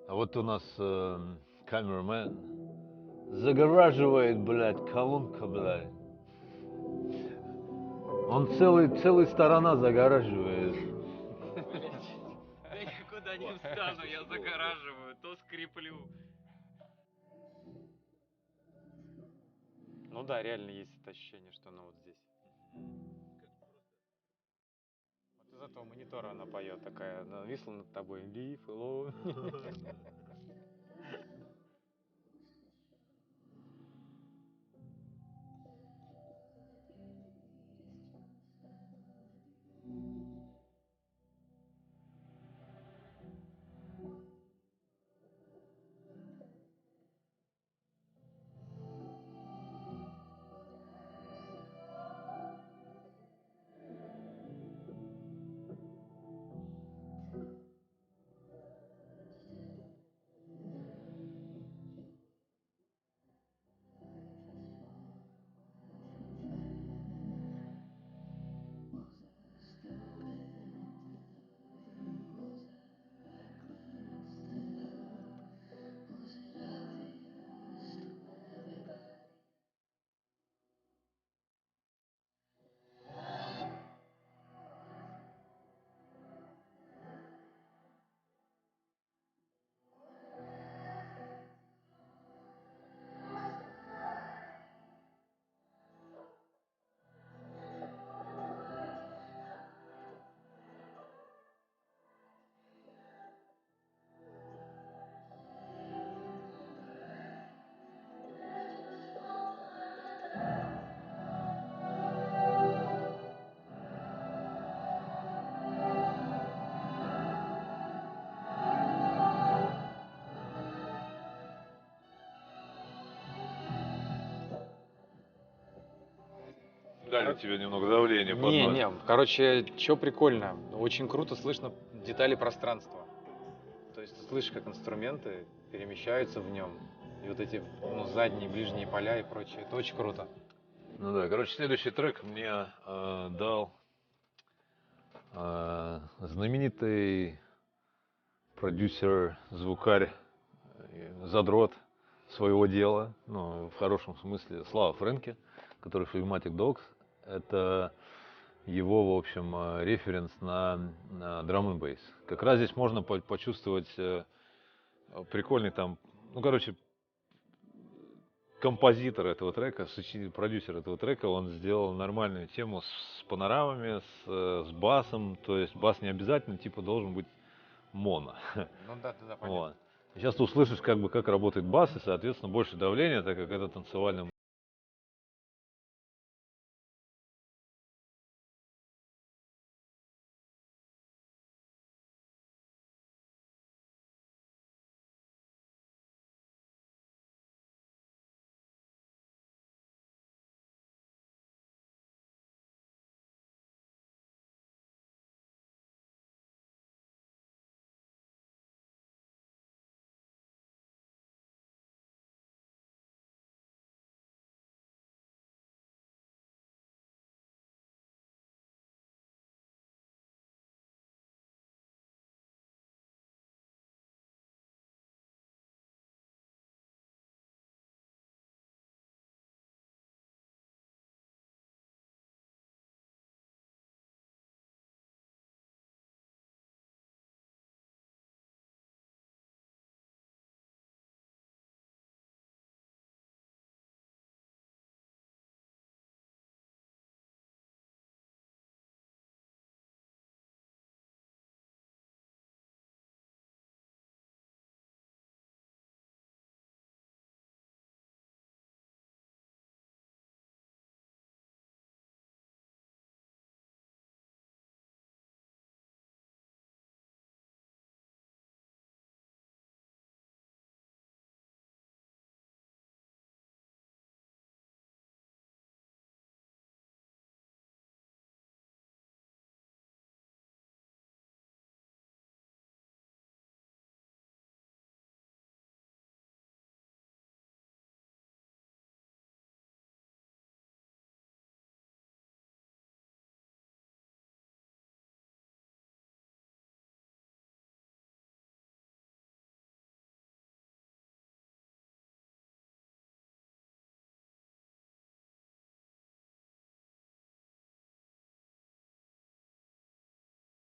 А вот у нас камерамен загораживает, блядь, колонка, блядь. Он целая сторона загораживает. Я никуда не встану, я загораживаю, то скреплю. Ну да, реально есть это ощущение, что она вот здесь. Вот из этого монитора она поет такая, нависла над тобой. Leave alone. Дали тебе немного давления под Не, нос. не, короче, что прикольно, очень круто слышно детали пространства. То есть ты слышишь, как инструменты перемещаются в нем, и вот эти задние, ближние поля и прочее. Это очень круто. Ну да, короче, следующий трек мне дал знаменитый продюсер, звукарь, задрот своего дела, ну, в хорошем смысле, Слава Фрэнки, который Phlegmatic Dogs. Это его, в общем, референс на Drum and Bass. Как раз здесь можно почувствовать прикольный там, ну, короче, композитор этого трека, продюсер этого трека, он сделал нормальную тему с панорамами, с басом, то есть бас не обязательно, типа, должен быть моно. Ну да, да, понятно. Вот. Сейчас ты услышишь, как бы, как работает бас, и, соответственно, больше давления, так как это танцевальная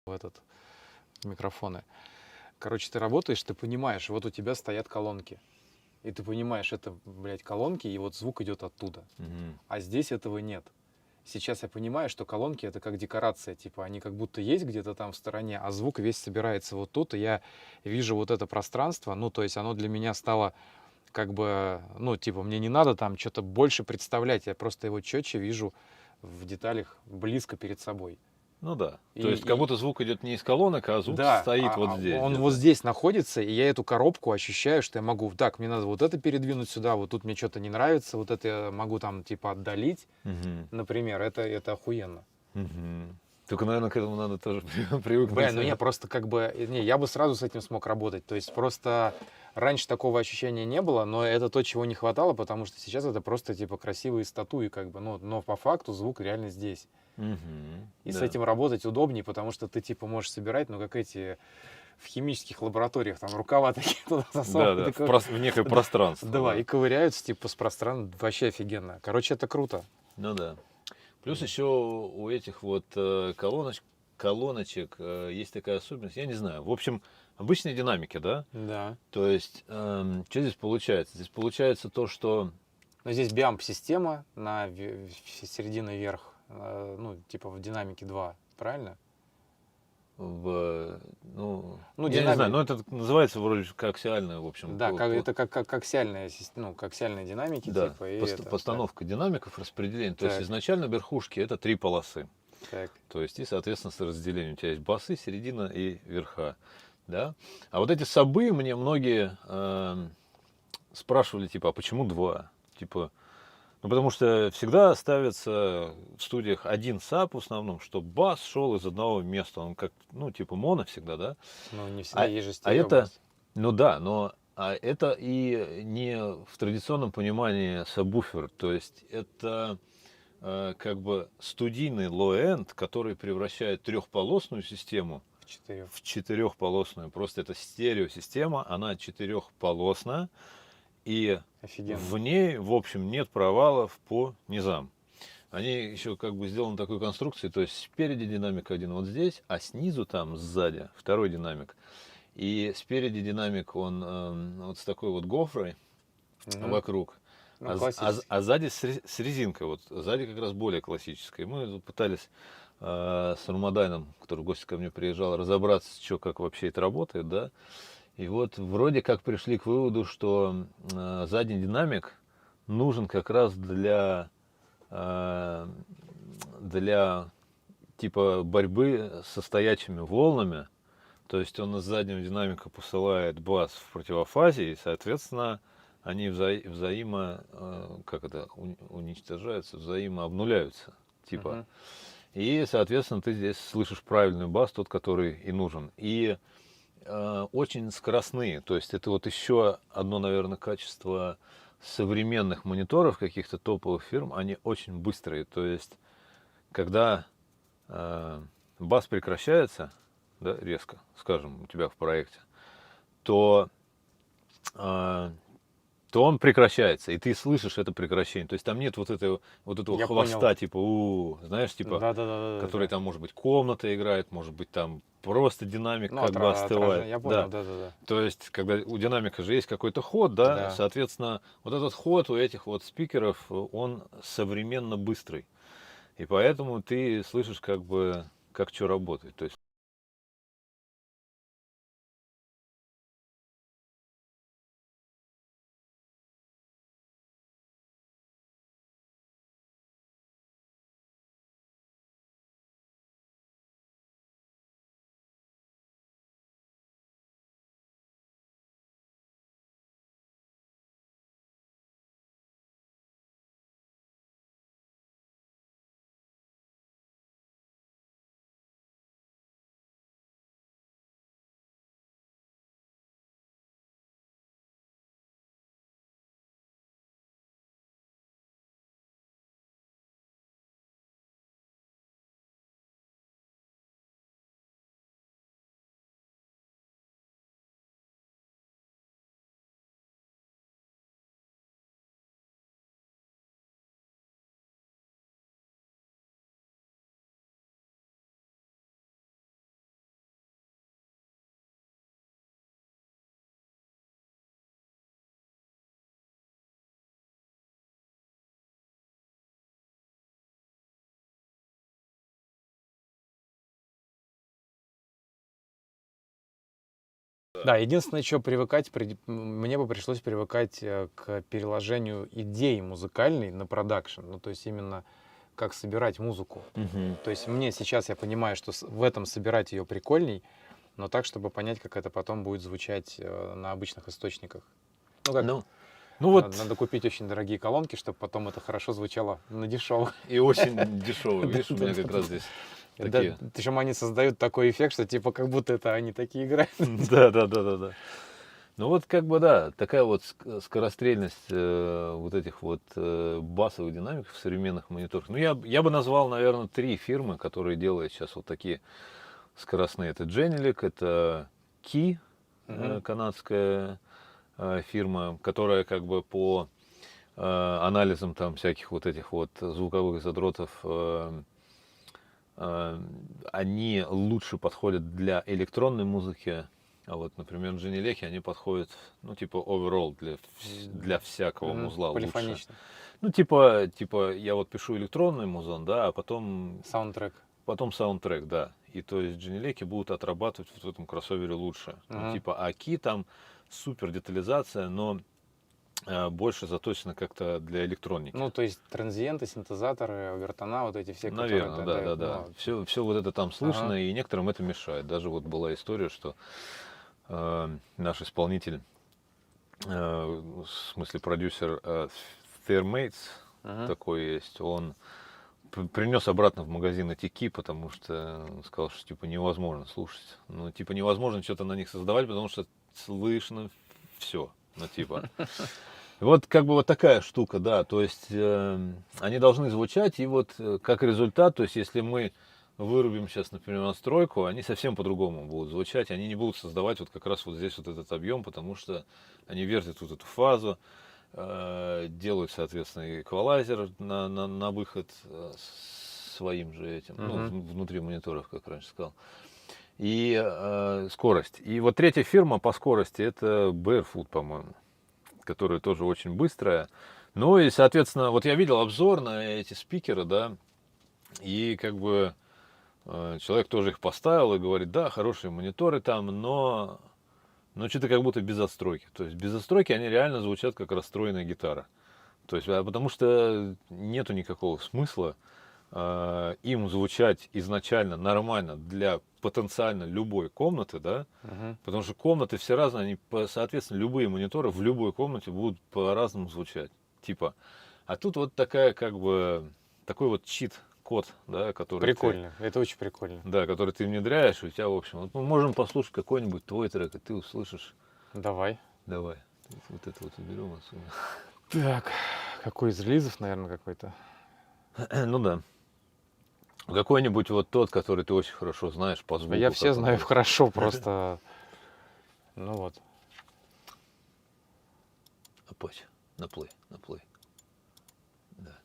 в этот в микрофоны. Короче, ты работаешь, ты понимаешь, вот у тебя стоят колонки. И ты понимаешь, это, блядь, колонки, и вот звук идет оттуда. Мгм. А здесь этого нет. Сейчас я понимаю, что колонки это как декорация, типа они как будто есть где-то там в стороне, а звук весь собирается вот тут, и я вижу вот это пространство, ну, то есть оно для меня стало как бы, ну, типа, мне не надо там что-то больше представлять, я просто его четче вижу в деталях близко перед собой. Ну да. И, То есть как и- будто звук идет не из колонок, а звук да, стоит вот здесь он вот где-то. здесь находится, и я эту коробку ощущаю, что я могу, так, мне надо вот это передвинуть сюда, вот тут мне что-то не нравится, вот это я могу там, типа, отдалить, Мгм. например, это охуенно. Мгм. Только, наверное, к этому надо тоже привыкнуть. Бля, ну не, просто как бы, не, я бы сразу с этим смог работать. То есть просто раньше такого ощущения не было, но это то, чего не хватало, потому что сейчас это просто типа красивые статуи, как бы, ну, но по факту звук реально здесь. Мгм. И с Да. этим работать удобнее, потому что ты типа можешь собирать, ну, как эти в химических лабораториях, там рукава такие туда Да, засовывают. да, и в некое пространство. Давай, Да. и ковыряются типа с пространством, вообще офигенно. Короче, это круто. Ну да. Плюс еще у этих вот колоночек есть такая особенность, я не знаю. В общем, обычные динамики, да? Да. То есть, что здесь получается? Здесь получается то, что Но здесь биамп-система на середина вверх, ну, типа в динамике 2, правильно? Ну, я не знаю, динамик, но это называется вроде как аксиальная, в общем, да, это как аксиальная, ну, как аксиальные динамики, да, типа, и это, постановка динамиков, распределение. То есть так, изначально верхушки это 3 полосы. так, То есть и, соответственно, с разделением у тебя есть басы, середина и верха. Да? А вот эти сабы мне многие спрашивали, типа, а почему два? Типа, ну, потому что всегда ставится в студиях один саб в основном, чтобы бас шел из одного места. Он как, ну, типа моно всегда, да? ну, не всегда А, есть же а это, стереобас. ну да, но это и не в традиционном понимании сабвуфер. То есть это как бы студийный low-end, который превращает трехполосную систему В 4. в четырехполосную. Просто это стереосистема, она четырехполосная, и Офигенно. в ней, в общем, нет провалов по низам. Они еще как бы сделаны такой конструкцией, то есть спереди динамик один вот здесь, а снизу там, сзади, второй динамик. И спереди динамик, он вот с такой вот гофрой Мгм. вокруг, Ну, классический. а сзади с резинкой, вот сзади как раз более классической. Мы тут пытались с Румадайном, который в гости ко мне приезжал, разобраться, что как вообще это работает, да. И вот вроде как пришли к выводу, что задний динамик нужен как раз э, для типа борьбы со стоячими волнами. То есть он из заднего динамика посылает бас в противофазе, и, соответственно, они как это, уничтожаются, взаимообнуляются, типа. Мгм. И, соответственно, ты здесь слышишь правильный бас, тот, который и нужен. И очень скоростные. То есть это вот еще одно, наверное, качество современных мониторов каких-то топовых фирм. Они очень быстрые. То есть, когда э, бас прекращается, да, резко, скажем, у тебя в проекте, то, э, то он прекращается, и ты слышишь это прекращение. То есть там нет вот этого Я понял. хвоста, типа, знаешь, типа, который Да-да-да-да-да. там, может быть, комната играет, может быть, там просто динамик Ну, как бы остывает. отражение, я понял, Да. да-да-да. То есть, когда у динамика же есть какой-то ход, да, Да. соответственно, вот этот ход у этих вот спикеров, он современно быстрый. И поэтому ты слышишь как бы, как что работает. То есть Да, единственное, что привыкать, мне бы пришлось привыкать к переложению идей музыкальной на продакшн. Ну, то есть именно как собирать музыку. Мгм. То есть мне сейчас я понимаю, что в этом собирать ее прикольней, но так, чтобы понять, как это потом будет звучать на обычных источниках. Ну, как Ну, ну вот, надо купить очень дорогие колонки, чтобы потом это хорошо звучало на дешево. и очень дешевый. Видишь, у меня как раз здесь Да, такие. причем они создают такой эффект, что типа как будто это они такие играют. Да, да, да, да, да. Ну вот как бы да, такая вот скорострельность вот этих вот басовых динамиков в современных мониторах. Ну я бы назвал, наверное, 3 фирмы, которые делают сейчас вот такие скоростные. Это Genelec, это Key, Мгм. канадская фирма, которая как бы по анализам там всяких вот этих вот звуковых задротов, они лучше подходят для электронной музыки. А вот, например, Genelec, они подходят, ну, типа, overall для всякого Мгм. музла лучше. Полифонично. Ну, типа, я вот пишу электронный музон, да, а потом Саундтрек. саундтрек, да. И то есть Genelec будут отрабатывать вот в этом кроссовере лучше. Ну, Мгм. типа, Аки там супер детализация, но больше заточено как-то для электроники. Ну, то есть транзиенты, синтезаторы, овертона, вот эти все, Наверное, да, да, дают, да. ну, Все вот это там слышно, ага. и некоторым это мешает. Даже вот была история, что наш исполнитель, в смысле продюсер Thermates, Мгм. такой есть, он принес обратно в магазин эти ки, потому что он сказал, что типа невозможно слушать. Ну, типа невозможно что-то на них создавать, потому что слышно все. Ну, типа. Вот как бы вот такая штука, да, то есть они должны звучать, и вот как результат, то есть если мы вырубим сейчас, например, настройку, они совсем по-другому будут звучать, они не будут создавать вот как раз вот здесь вот этот объем, потому что они вертят вот эту фазу, делают, соответственно, эквалайзер на выход своим же этим, ну, Мгм. внутри мониторов, как раньше сказал, и скорость. И вот третья фирма по скорости это Barefoot, по-моему, которая тоже очень быстрая. Ну и, соответственно, вот я видел обзор на эти спикеры, да, и как бы человек тоже их поставил и говорит, да, хорошие мониторы там, но что-то как будто без отстройки. То есть без отстройки они реально звучат как расстроенная гитара. То есть, потому что нету никакого смысла им звучать изначально нормально для потенциально любой комнаты, да, Мгм. потому что комнаты все разные, они, соответственно, любые мониторы в любой комнате будут по-разному звучать. Типа, а тут вот такая, как бы, такой вот чит-код, да, который ты, Прикольно, это очень прикольно. да, который ты внедряешь, и у тебя, в общем, вот мы можем послушать какой-нибудь твой трек, и ты услышишь. Давай. Давай, вот это вот уберем отсюда. Так, какой из релизов, наверное, какой-то? Ну да. Какой-нибудь вот тот, который ты очень хорошо знаешь по звуку. Я все как он знаю будет. хорошо, просто, ну вот. Опать, на плей, на плей. Да.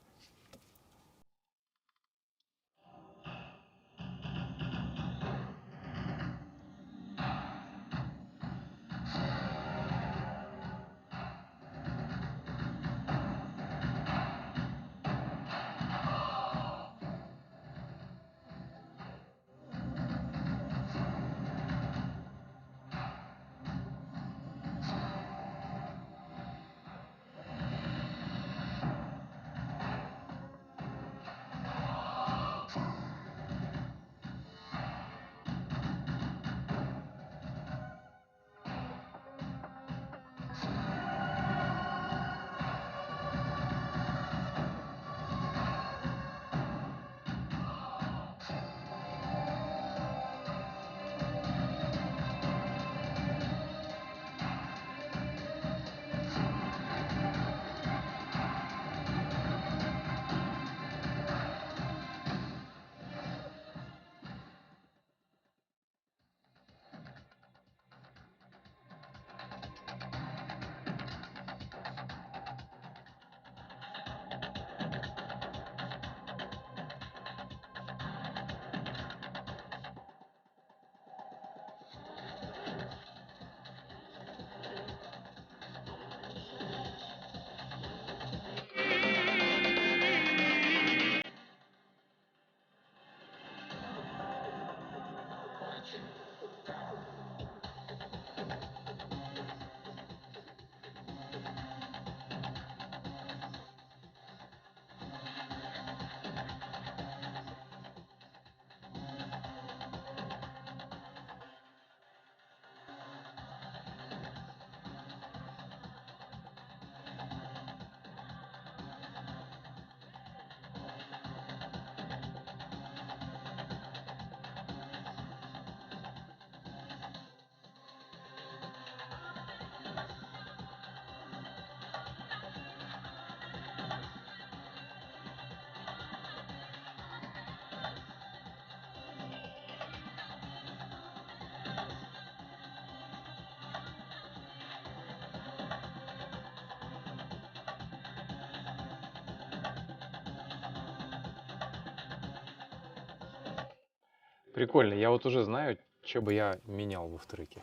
Прикольно. Я вот уже знаю, что бы я менял в треке.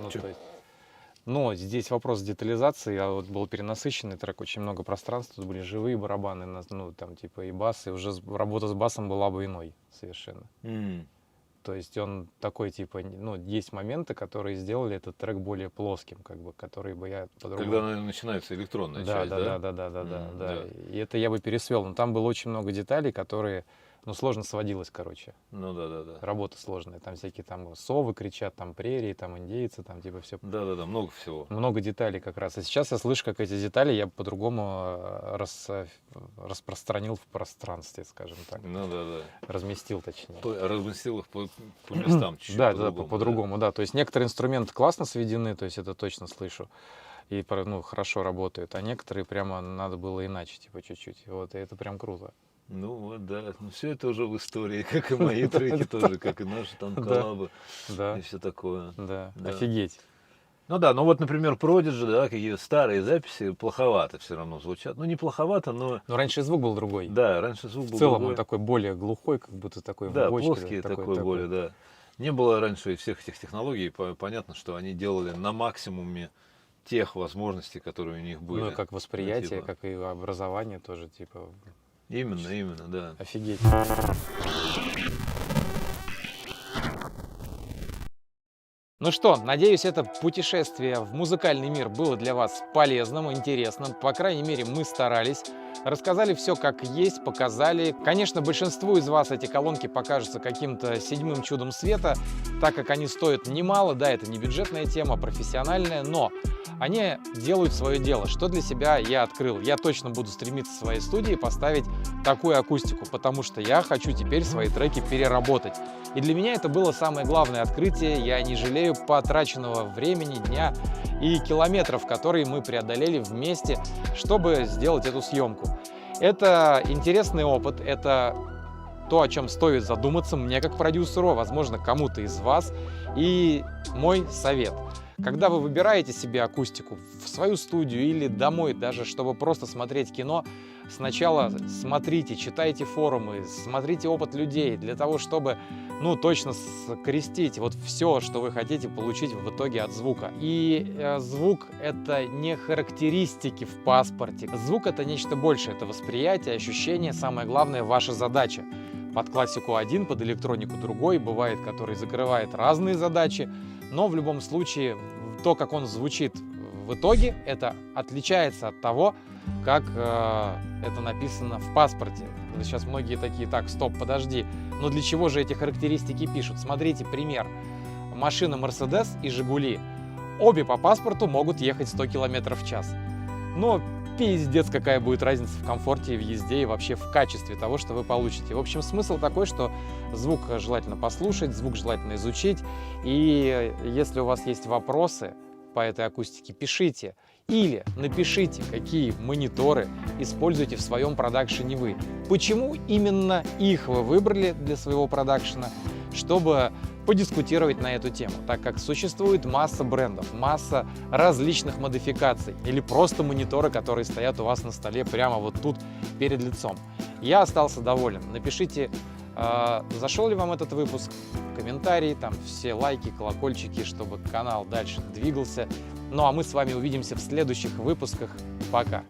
Ну, Чё? то есть, но здесь вопрос детализации. А вот был перенасыщенный трек, очень много пространства, тут были живые барабаны, ну, там, типа, и бас, и уже работа с басом была бы иной совершенно. То есть он такой, типа, ну, есть моменты, которые сделали этот трек более плоским, как бы, которые бы я по-другому... Когда начинается электронная Да, часть, да? да. И это я бы пересвел. Но там было очень много деталей, которые, ну, сложно сводилось, короче. Ну да. Работа сложная. Там всякие там совы кричат, там прерии, там индейцы, там типа все. Да, много всего. Много деталей как раз. И сейчас я слышу, как эти детали я по-другому распространил в пространстве, скажем так. Ну да. Разместил, точнее. Разместил их по местам чуть-чуть Да, по-другому. по-другому, да. То есть некоторые инструменты классно сведены, то есть это точно слышу. И ну, хорошо работают, а некоторые прямо надо было иначе, типа чуть-чуть. Вот, и это прям круто. Ну вот, да. Ну, все это уже в истории, как и мои треки тоже, как и наши там коллабы и все такое. Да, Да. офигеть. Ну да, ну вот, например, Prodigy, да, какие-то старые записи плоховато все равно звучат. Ну не плоховато, но... Но раньше звук был другой. Да, раньше звук был В целом другой. он такой более глухой, как будто такой Да, в бочке, плоский такой более, да. Не было раньше всех этих технологий, понятно, что они делали на максимуме тех возможностей, которые у них были. Ну, как восприятие, типа. как и образование тоже, типа, Именно, да. офигеть. Ну что, надеюсь, это путешествие в музыкальный мир было для вас полезным, интересным. По крайней мере, мы старались. Рассказали все как есть, показали. Конечно, большинству из вас эти колонки покажутся каким-то седьмым чудом света, так как они стоят немало. Да, это не бюджетная тема, профессиональная, но они делают свое дело. Что для себя я открыл? Я точно буду стремиться в своей студии поставить такую акустику, потому что я хочу теперь свои треки переработать. И для меня это было самое главное открытие. Я не жалею потраченного времени, дня и километров, которые мы преодолели вместе, чтобы сделать эту съемку. Это интересный опыт, это то, о чем стоит задуматься мне как продюсеру, возможно, кому-то из вас. И мой совет. Когда вы выбираете себе акустику в свою студию или домой, даже чтобы просто смотреть кино, сначала смотрите, читайте форумы, смотрите опыт людей для того, чтобы, ну, точно скрестить вот все, что вы хотите получить в итоге от звука. И звук — это не характеристики в паспорте. Звук — это нечто большее, это восприятие, ощущение, самое главное — ваша задача. Под классику один, под электронику другой, бывает, который закрывает разные задачи, но в любом случае то, как он звучит в итоге, это отличается от того, как это написано в паспорте. Сейчас многие такие: так, стоп, подожди, но для чего же эти характеристики пишут? Смотрите, пример. Машина Mercedes и Жигули. Обе по паспорту могут ехать 100 км в час. Но пиздец, какая будет разница в комфорте, в езде и вообще в качестве того, что вы получите. В общем, смысл такой, что звук желательно послушать, звук желательно изучить. И если у вас есть вопросы по этой акустике, пишите. Или напишите, какие мониторы используете в своем продакшене вы. Почему именно их вы выбрали для своего продакшена, чтобы подискутировать на эту тему, так как существует масса брендов, масса различных модификаций или просто мониторы, которые стоят у вас на столе прямо вот тут перед лицом. Я остался доволен. Напишите, зашел ли вам этот выпуск, комментарии, там все лайки, колокольчики, чтобы канал дальше двигался. Ну а мы с вами увидимся в следующих выпусках. Пока!